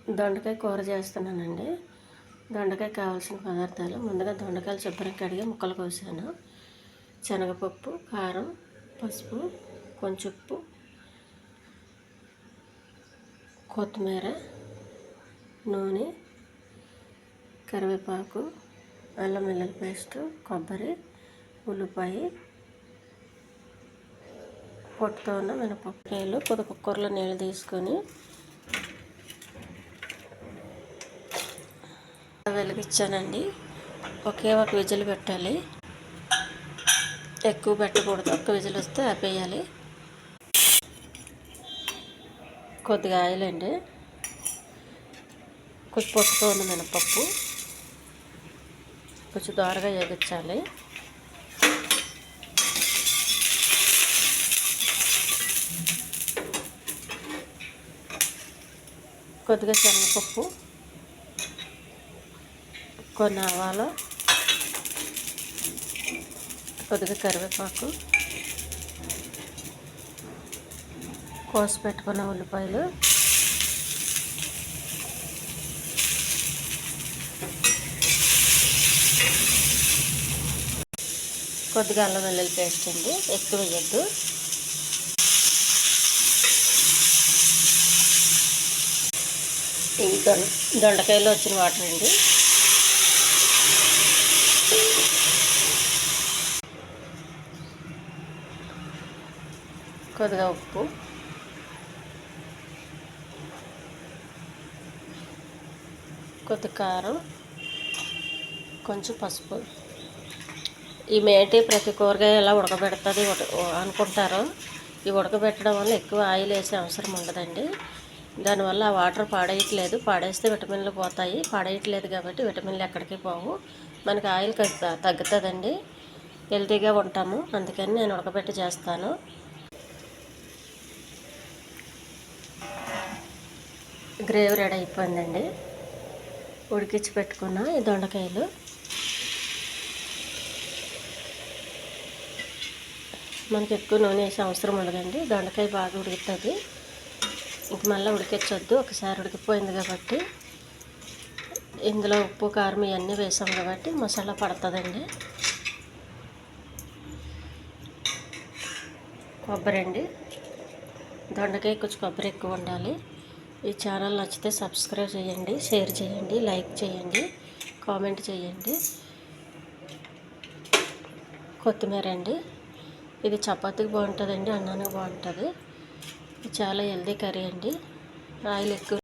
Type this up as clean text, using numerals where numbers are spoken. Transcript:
దొండకాయ కూర చేస్తున్నానండి. దొండకాయ కావాల్సిన పదార్థాలు: ముందుగా దొండకాయలు శుభ్రంగా కడిగి ముక్కలు కోసాను. శనగపప్పు, కారం, పసుపు, కొంచెం ఉప్పు, కొత్తిమీర, నూనె, కరివేపాకు, అల్లం వెల్లుల్లి పేస్టు, కొబ్బరి, ఉల్లిపాయ, పొట్టుతో ఉన్న మినపకాయలు. కుక్కర్లో నీళ్ళు తీసుకొని వెలిగించానండి. ఒకే ఒక విజిల్ పెట్టాలి, ఎక్కువ పెట్టకూడదు. ఒక్క విజిల్ వస్తే ఆపేయాలి. కొద్దిగా ఆయిల్ అండి, కొంచెం పొట్టుతో ఉన్న మినపప్పు కొంచెం దోరగా వేగించాలి. కొద్దిగా శనగపప్పు, కొన్ని ఆవాలు, కొద్దిగా కరివేపాకు, కోసి పెట్టుకున్న ఉల్లిపాయలు, కొద్దిగా అల్లం వెల్లుల్లి పేస్ట్ అండి, ఎక్కువ వేయద్దు. ఇవి దొండకాయలో వచ్చిన వాటర్ అండి. కొద్దిగా ఉప్పు, కొద్ది కారం, కొంచెం పసుపు. ఈ మేటి ప్రతి కూరగాయ ఎలా ఉడకబెడుతుంది అనుకుంటారో, ఈ ఉడకబెట్టడం వల్ల ఎక్కువ ఆయిల్ వేసే అవసరం ఉండదండి. దానివల్ల ఆ వాటర్ పాడేయట్లేదు. పాడేస్తే విటమిన్లు పోతాయి. పాడేయట్లేదు కాబట్టి విటమిన్లు ఎక్కడికి పోవు. మనకి ఆయిల్ తగ్గుతుందండి, హెల్తీగా ఉంటాము. అందుకని నేను ఉడకబెట్టి చేస్తాను. గ్రేవీ రెడీ అయిపోయిందండి. ఉడికించి పెట్టుకున్న ఈ దొండకాయలు మనకి ఎక్కువ నూనె వేసే అవసరం ఉండదండి. దొండకాయ బాగా ఉడుకుతుంది. ఇంక మళ్ళీ ఉడికించొద్దు, ఒకసారి ఉడికిపోయింది కాబట్టి. ఇందులో ఉప్పు, కారం ఇవన్నీ వేసాం కాబట్టి మసాలా పడుతుందండి. కొబ్బరి అండి, దొండకాయ కొంచెం కొబ్బరి ఎక్కువ ఉండాలి. ఈ ఛానల్ నచ్చితే సబ్స్క్రైబ్ చేయండి, షేర్ చేయండి, లైక్ చేయండి, కామెంట్ చేయండి. కొత్తిమీర అండి, ఇది చపాతీకి బాగుంటుందండి, అన్నానికి బాగుంటుంది. చాలా హెల్దీ కర్రీ అండి. ఆయిల్ ఎక్కువ